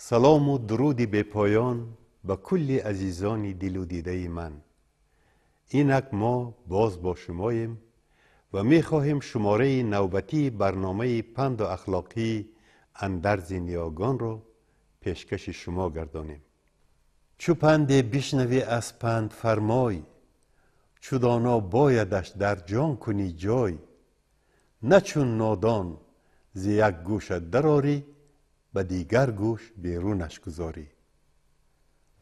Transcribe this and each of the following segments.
سلام و درودی به پایان به کل عزیزان دل و دیده من. اینک ما باز با شماییم و می خواهیم شماره نوبتی برنامه پند و اخلاقی اندرز نیاگان را پیشکش شما گردانیم. چو پند بشنوی از پند فرمای، چو دانا بایدش در جان کنی جای. نه چون نادان ز یک گوشت دراری، به دیگر گوش بیرونش گذاری.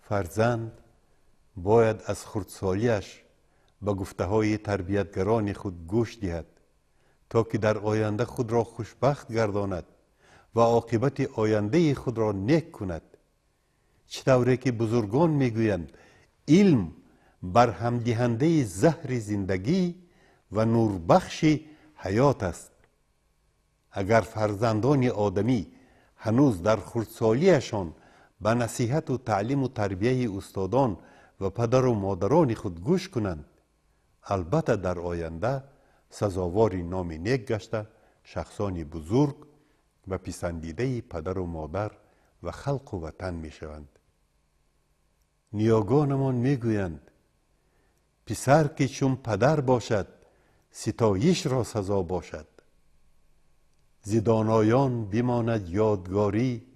فرزند باید از خردسالیش به گفته های تربیتگران خود گوش دهد تا که در آینده خود را خوشبخت گرداند و عاقبت آینده خود را نیک کند. چطوری که بزرگان میگویند علم برهم دهنده زهر زندگی و نوربخش حیات است. اگر فرزندان آدمی هنوز در خردسالیشان به نصیحت و تعلیم و تربیه استادان و پدر و مادران خود گوش کنند، البته در آینده سزاوار نام نیک گشته شخصان بزرگ و پسندیده پدر و مادر و خلق و وطن می شوند. نیاگانمان می گویند پسر که چون پدر باشد ستایش را سزا باشد. ز دانایان بماند یادگاری،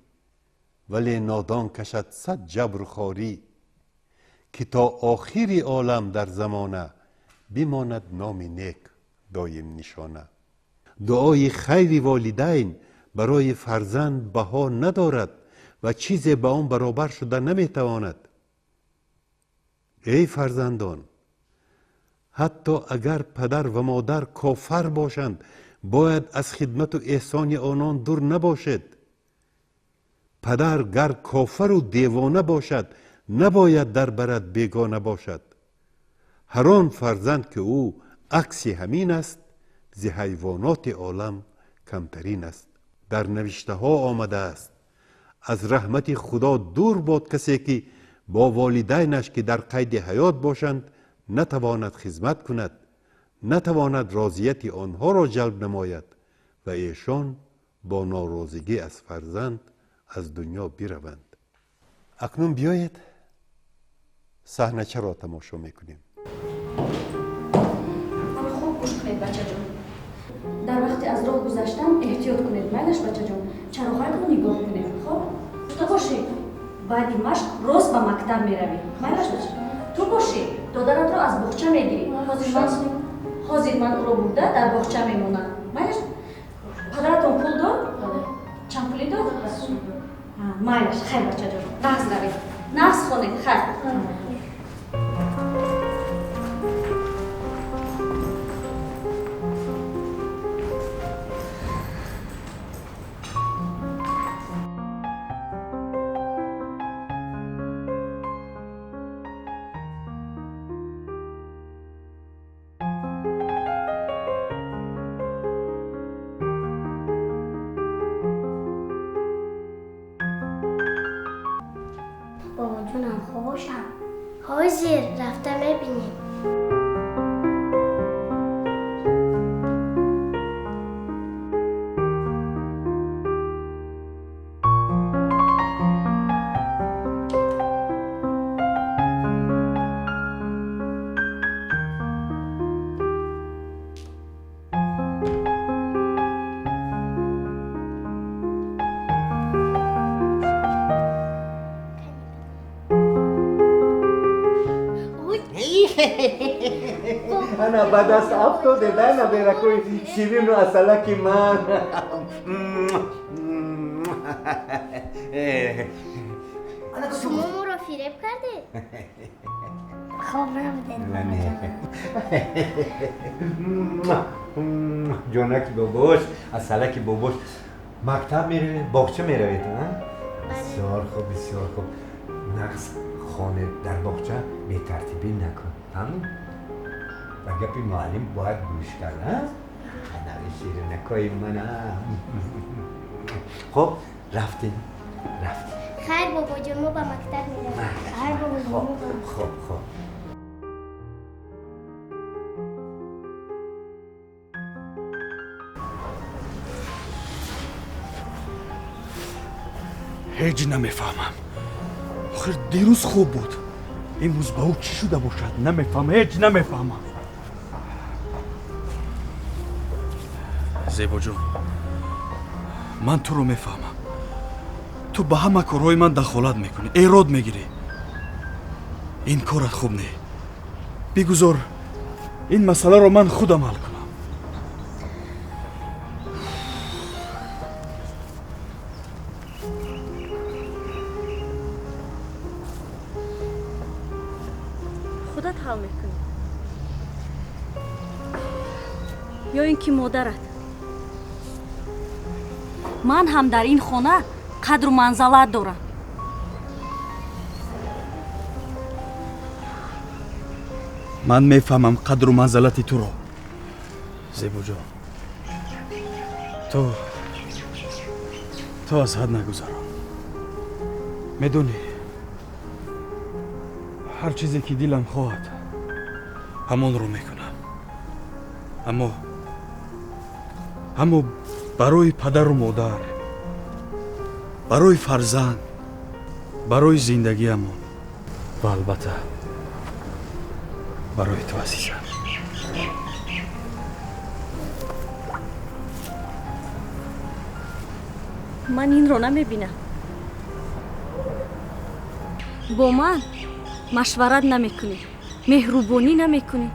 ولی نادان کشد صد جبر و خواری. که تا آخر عالم در زمانه، بماند نام نیک دایم نشانه. دعای خیر والدین برای فرزند بها ندارد و چیزی به آن برابر شده نمیتواند. ای فرزندان، حتی اگر پدر و مادر کافر باشند باید از خدمت و احسان آنان دور نباشد. پدر گر کافر و دیوانه باشد نباید در برت بیگانه باشد. هر آن فرزند که او عکس همین است، ز حیوانات عالم کمترین است. در نوشته ها آمده است از رحمت خدا دور باد کسی که با والدینش که در قید حیات باشند نتواند خدمت کند، نتواند راضیت آنها را جلب نماید و ایشان با ناراضگی از فرزند از دنیا بیروند. اکنون بیایید صحنه چه را تماشا میکنیم. خوب گوش کنید بچه جان. در وقت از راه گذشتن احتیاط کنید. میلش بچه جان، چراغ‌ها رو نگاه کنید. خب تو باشی بعد مشق روز به مکتب میروی. میلش بچه تو باشی دادرت رو از باغچه میگیری. حاضر من او رو برده در باغچه میمونم. میلش پدرتون پول داد؟ چند پولی داد؟ میلش خیر بچه جان، نفس روید، نفس خونید. خیر بابا جونم خوشم. حاضر رفتم ببینیم. انا بعد از 70 دانا برکوی شیرین و اصلکی من. شما ما رو فریب کرده؟ خواب نبوده. جانکی باباش، اصلکی باباش. مکتب میروی؟ باغچه میروید؟ بسیار خوب، بسیار خوب. نقص خانه در باغچه بی ترتیبی نکن. همون و گپی معلم باید گوش کرد. نوی شیرینکای منم. خب رفتین. خیر بابا جون، ما به مکتب میرویم. خیر بابا جون. خب هیچ نمیفهمم. آخر دیروز خوب بود. امروز با او چی شده باشد نمیفهمم. هیچ نمیفهمم. زیبا جون، من تو رو میفهمم. تو به همه کارهای من دخالت میکنی، ایراد میگیری. این کارت خوب نه. بگذار این مسئله رو من خودم حل کنم. خودت حل میکنی یا اینکه مادرت؟ من هم در این خانه قدر و منزلت دارم. من میفهمم قدر و منزلت تو رو. زیبا جان، تو از حد نگذران. میدونی هر چیزی که دلم خواهد همون رو میکنم. اما برای پدر و مادر، برای فرزند، برای زندگیمون و البته برای تو عزیزم. من این رو نمیبینم. با من مشورت نمیکنی، مهربانی نمیکنی.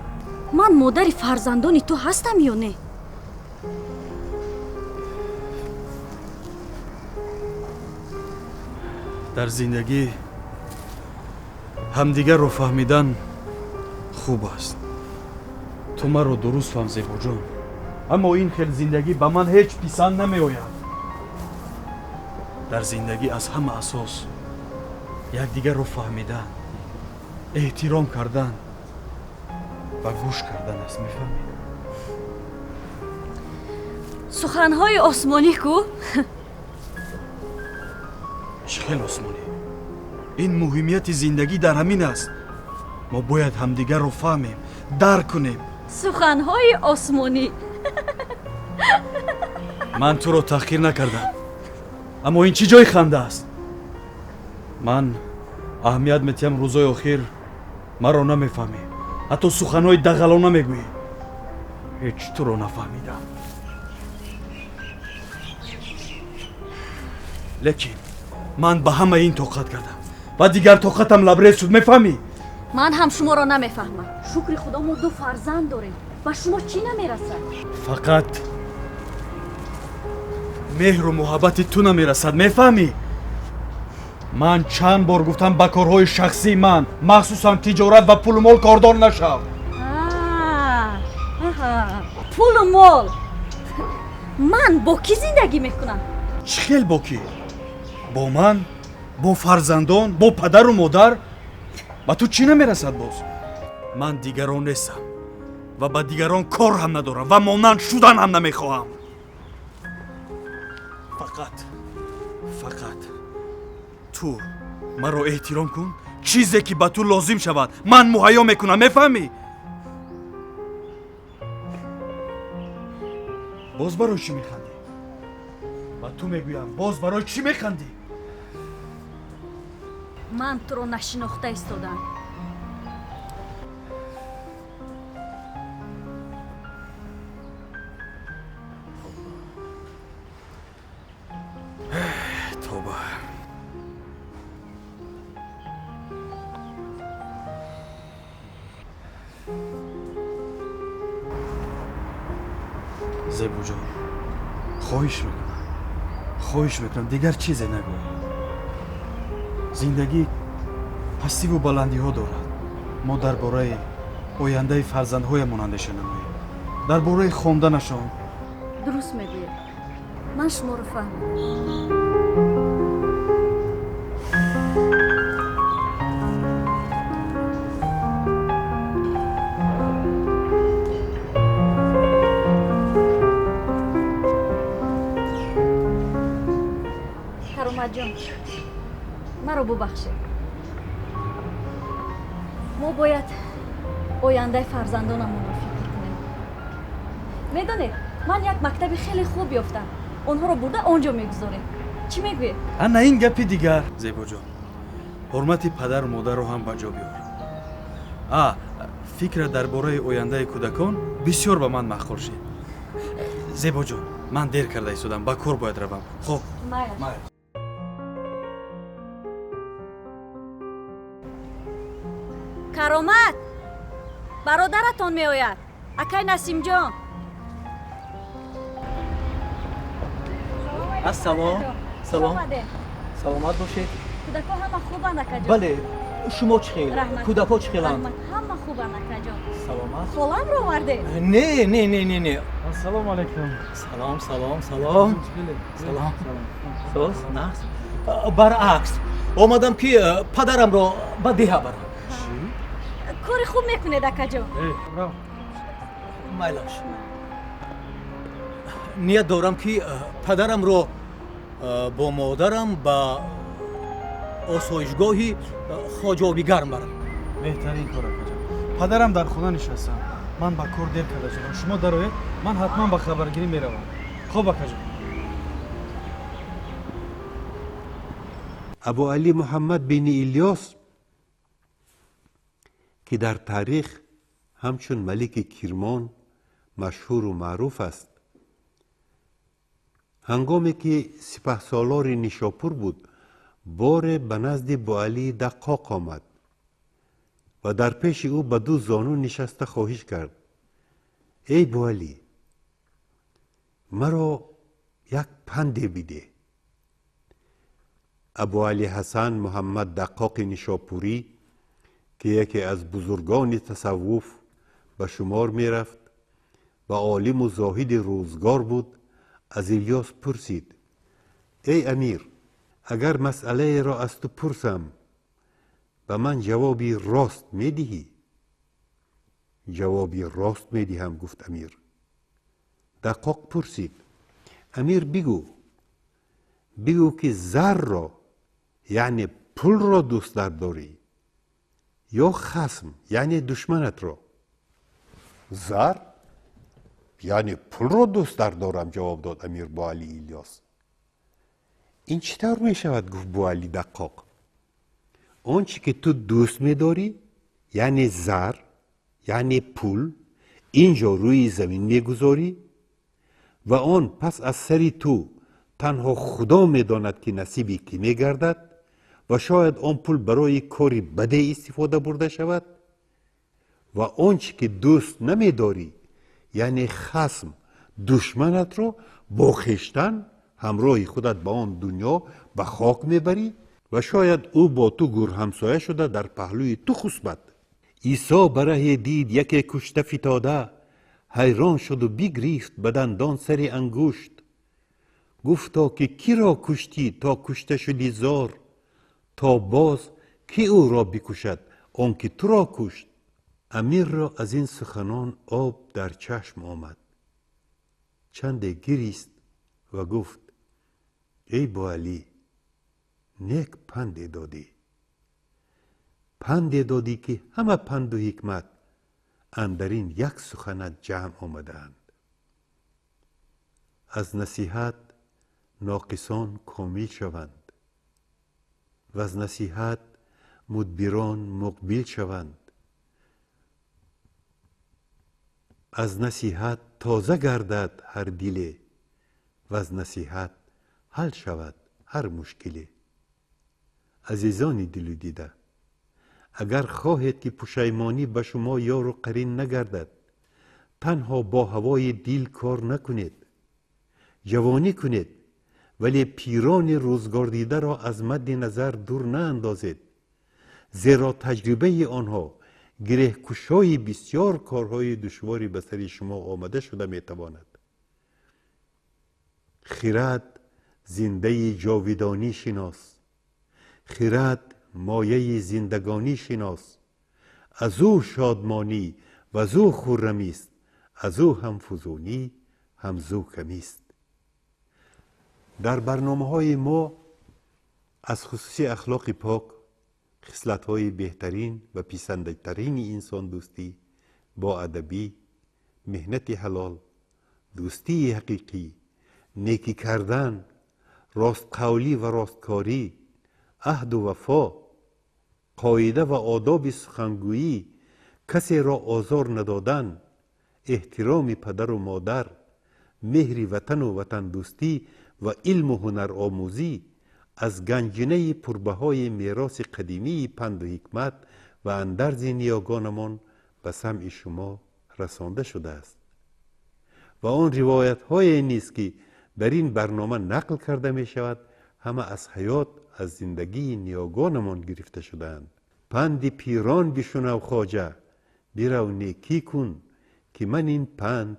من مادر فرزندان تو هستم یا نه؟ در زندگی همدیگر رو فهمیدن خوب است. تو من رو درست فهم زیبا جان، اما این خیلی زندگی به من هیچ پسند نمی آید. در زندگی از همه اساس یکدیگر رو فهمیدن، احترام کردن و گوش کردن است. میفهمی؟ سخنهای آسمانی کو؟ خیلی آسمانی. این مهمیت زندگی در همین است. ما باید همدیگر رو فهمیم، درک کنیم. سخنهای آسمانی. من تو رو تحقیر نکردم، اما این چی جای خنده است؟ من اهمیت میتیم روزای آخر مرا نمیفهمی، حتی سخنهای دغلانه میگویی. هیچ تو رو نفهمیدم. لیکن من به همه این طاقت کردم و دیگر طاقتم لبریز شد. میفهمی؟ من هم شما را نمیفهمم. شکر خدا ما دو فرزند داریم. و شما چی نمیرسد؟ فقط مهر و محبت تو نمیرسد. میفهمی؟ من چند بار گفتم با کارهای شخصی من، مخصوصا تجارت و پول و مال کاردار نشم. پول و مال؟ من با کی زندگی میکنم؟ چخیل با کی؟ با من؟ با فرزندان؟ با پدر و مادر؟ با تو چی نمیرسد باز؟ من دیگران نیستم و با دیگران کار هم ندارم و مانند شدن هم نمیخواهم. فقط تو مرا احترام کن. چیزی که به تو لازم شود من مهیا میکنم. میفهمی؟ باز برای چی میخندی؟ و تو میگویم باز برای چی میخندی؟ من تو رو نشناخته ایستادم. توبه. زیبا جان، خواهش میکنم دیگر چیزی نگو. زندگی پستی و بلندی ها دارد. ما درباره آینده فرزندهایمان اندیشه نماییم، درباره خواندنشان. درست میگویی. من شما رو فهمیدم. کرامت جان، مرا ببخشید. ما باید آینده فرزندانمون رو فکر کنیم. میدونید من یک مکتب خیلی خوب یافتم. اونها رو برده آنجا میگذاریم. چی میگوی؟ انا این گپی دیگر زیبا جان حرمت پدر و مادر رو هم بجا بیار. فکر درباره آینده کودکان بسیار به من مخور شد. زیبا جان من دیر کرده ایستادم با کار باید روم. خب مایل. каромат бародаратон меояд акай насимҷон. ассалом. салом. саломат бошед. кӯдакҳо ҳама хубанд акаҷон? бале, шумо чӣ хел? кӯдакҳо чӣ хеланд? ҳама хубанд акаҷон. саломат. холамро оварде? не. ассалому алайкум. салом. салом. нахс. баръакс омадам ки падарамро ба деҳа барам. кори хуб мекунед акаҷон. майлаш. ният дорам ки падарамро бо модарам ба осоишгоҳи хоҷобигарм барам. беҳтарин кор акаҷон. падарам дар хона нишастам. ман ба кор дер карда шудам. шумо дароед ман ҳатман ба хабаргирӣ меравам. хоб акаҷон. ابو علی محمد بن الیاس که در تاریخ همچون ملک کرمان مشهور و معروف است، هنگامی که سپهسالار نیشاپور بود بار به نزد بوعلی دقاق آمد و در پیش او به دو زانو نشسته خواهش کرد: ای بوعلی، مرا یک پندی بده. ابو علی حسن محمد دقاق نیشاپوری که یکی از بزرگان تصوف به شمار می رفت و عالم و زاهد روزگار بود، از الیاس پرسید: ای امیر، اگر مسئله را از تو پرسم به من جوابی راست می دهی؟ جوابی راست می دهم، گفت امیر. دقاق پرسید: امیر بگو که زر را یعنی پول را دوست داری یا خصم یعنی دشمنت را؟ زر یعنی پول را دوست دارم، جواب داد امیر با علی الیاس. این چطور می شود؟ گفت با علی دقاق. آنچه که تو دوست می داری یعنی زر یعنی پول اینجا روی زمین می گذاری و آن پس از سری تو تنها خدا می داند که نصیبی که می گردد و شاید آن پول برای کاری بده استفاده برده شود و آنچه که دوست نمی داری یعنی خصم دشمنت رو با خویشتن همراه خودت به آن دنیا به خاک میبری و شاید او با تو گور همسایه شده در پهلوی تو خسبد. عیسی برای دید یکی کشته فتاده، حیران شد و بگریست به دندان سر انگشت. گفتا که کی را کشتی تا کشته شدی زار، تا باز کی او را بکشد آن که تو را کشت. امیر را از این سخنان آب در چشم آمد، چند گریست و گفت: ای بوعلی، نیک پند دادی که همه پند و حکمت اندرین یک سخنت جمع آمدند. از نصیحت ناقصان کامل شوند و از نصیحت مدبران مقبل شوند. از نصیحت تازه گردد هر دله و از نصیحت حل شود هر مشکله. عزیزان دل و دیده، اگر خواهید که پشیمانی به شما یار و قرین نگردد، تنها با هوای دل کار نکنید. جوانی کنید ولی پیران روزگار دیده را از مد نظر دور نه اندازید، زیرا تجربه آنها گره کشای بسیار کارهای دشواری به سر شما آمده شده می تواند. خرد زنده جاودانی شناس، خرد مایه زندگانی شناس. از او شادمانی و از او خرمی است، از او هم فزونی هم ذوقمی است. در برنامه‌های ما از خصوصی اخلاق پاک، خصلت‌های بهترین و پیچیده‌ترین انسان دوستی با ادبی، مهنت حلال، دوستی حقیقی، نیکی کردن، راستقولی و راستکاری، عهد و وفا، قاعده و آداب سخنگویی، کسی را آزار ندادن، احترام پدر و مادر، مهر وطن و وطن دوستی و علم و هنر آموزی از گنجینه پربهای میراث قدیمی پند و حکمت و اندرز نیاگانمان به سمع شما رسانده شده است و آن روایت های نیست که در این برنامه نقل کرده می شود همه از حیات، از زندگی نیاگانمان گرفته شدند. پند پیران بشنو خواجه، برو نیکی کن که من این پند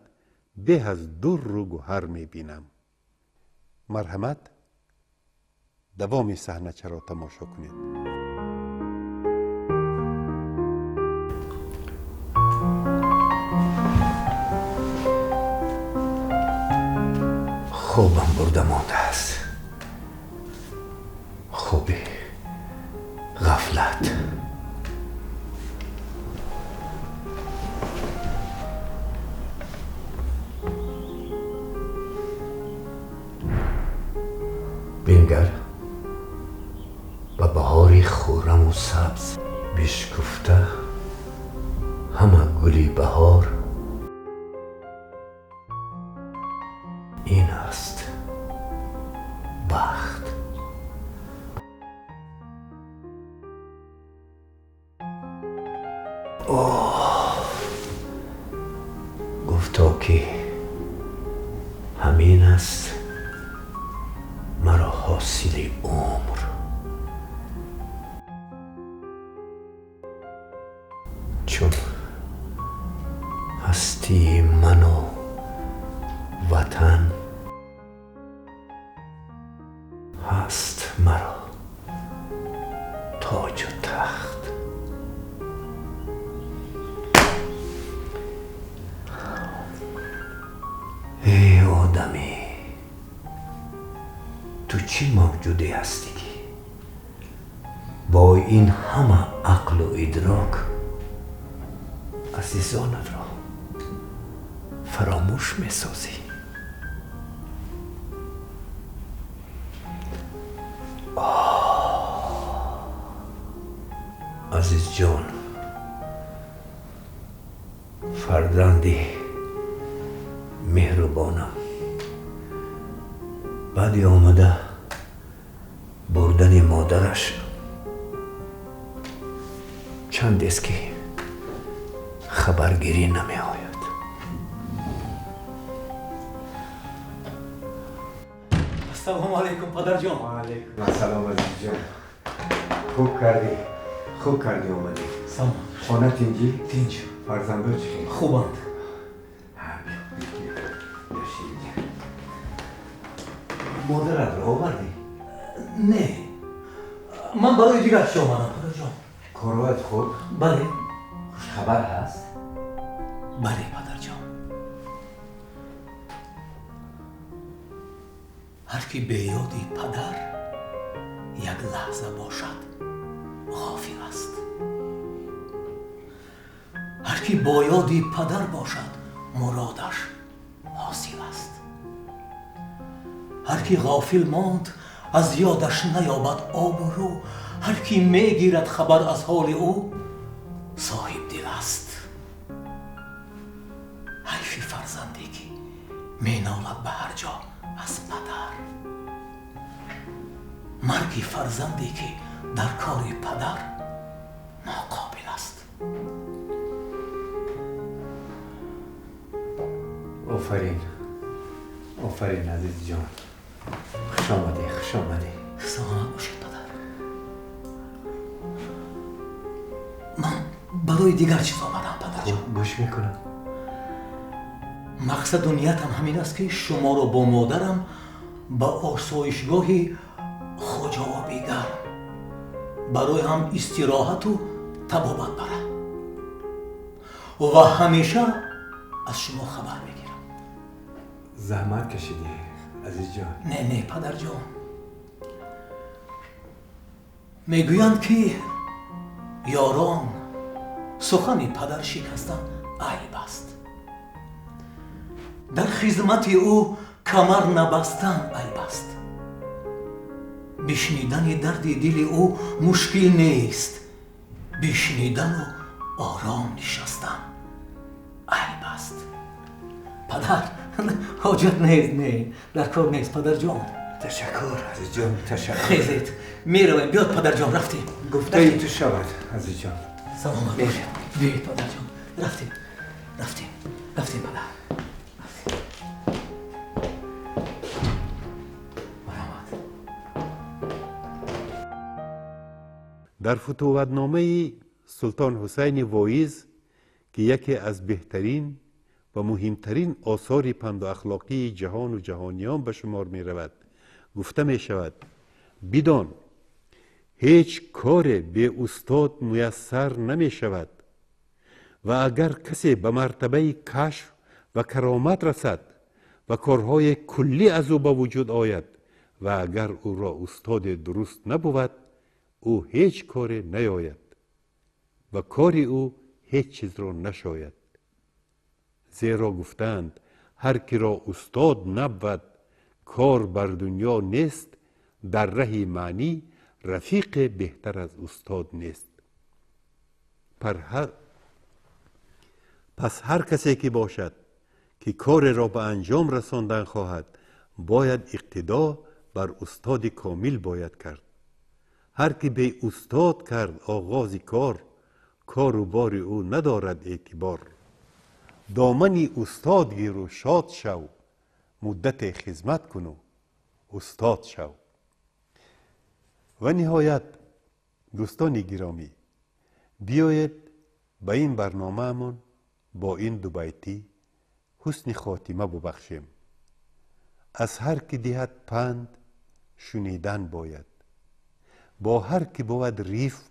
به از در و گوهر می بینم. مرحمت، دوام صحنه چرا تماشا کنید. خوبم برده مانده است. خوبی غفلت. بنگر و بهاری خورم و سبز بشکفته، همه گلی بهار این است بخت. گفتا که همین است مرا حاصل عمر. چون هستی من و وطن هست مرا تاج و تخت. ای آدمی، تو چی موجودی هستی که با این همه عقل و ادراک عزیزانت را فراموش می‌سازی؟ عزیز جان، فرزندی مهربانم، بعدی آمده بردن مادرش چند است که خبرگیری نمی آید. السلام علیکم پدر جان. و علیکم السلام عزیز جان. خوب کردی اومدی. سلام. خانه تینجی؟ تینج. فرزندو چی؟ خوبند. مادرت را آوردی؟ نه، من برای دیگر چه آمدم پدر جان. کارات خوب؟ بله. خبر هست؟ بله پدر جان. هر کی به یادی پدر یک لحظه باشد غافل است. هر کی با یادی پدر باشد مرادش حاصل است. هر کی غافل ماند از یادش نیابد آب و رو. هر کی میگیرد خبر از حال او صاحب دل است. حیف فرزندی که مینالد به هر جا از پدر. مرگ فرزندی که در کار پدر ناقابل است. آفرین عزیز جان. خوش آمدی. سلامت باشید پدر. من برای دیگر چیز آمدم پدر جان. گوش میکنم. مقصد نیتم همین است که شما را با مادرم به آسایشگاهی خواجه آبیگر برای هم استراحت و طبابت برم و همیشه از شما خبر بگیرم. زحمت کشیدی عزیز جان. نه پدر جان. میگویند که یاران سخن پدر شکستن عیب است. در خدمت او کمر نبستن عیب است. بشنیدن درد دل او مشکل نیست. بشنیدن و آرام نشستن عیب است. پدر حاجت نیست، نه در کار نیست پدر جان. تشکر عزیز جان، تشکر. خیزید میرویم. بیاد پدر جان، رفتیم. گفته ای تو شود عزیز جان. سلامت باش. بیاید پدر جان، رفتیم پدر. رفتیم. مرحمت. در فتوحاتنامه سلطان حسین وایز که یکی از بهترین و مهمترین آثار پند و اخلاقی جهان و جهانیان به شمار می رود گفته می شود: بدان هیچ کار به استاد میسر نمی شود و اگر کسی به مرتبه کشف و کرامت رسد و کارهای کلی از او به وجود آید و اگر او را استاد درست نبود، او هیچ کار نیاید و کار او هیچ چیز را نشاید. زیرا گفتند هر کی را استاد نبود کار بر دنیا نیست، در ره معنی رفیق بهتر از استاد نیست. پس هر کسی که باشد که کار را به انجام رساندن خواهد باید اقتدا بر استاد کامل باید کرد. هر که به استاد کرد آغاز کار و بار او ندارد اعتبار. دامن استاد گیر و شاد شو، مدت خدمت کن و استاد شو. و نهایت دوستان گرامی، بیایید به این برنامه من با این دو بیتی حسن خاتمه ببخشیم. از هر که دهد پند شنیدن باید، با هر که بود رفق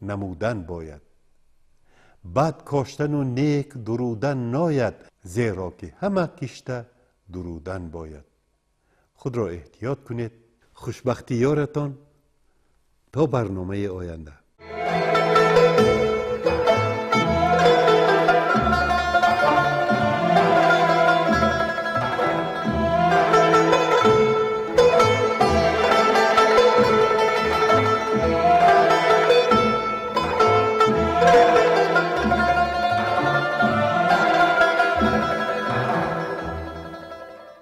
نمودن باید. بد کاشتن و نیک درودن ناید، زیرا که همه کشته درودن باید. خود را احتیاط کنید. خوشبختی یارتان تا برنامه آینده.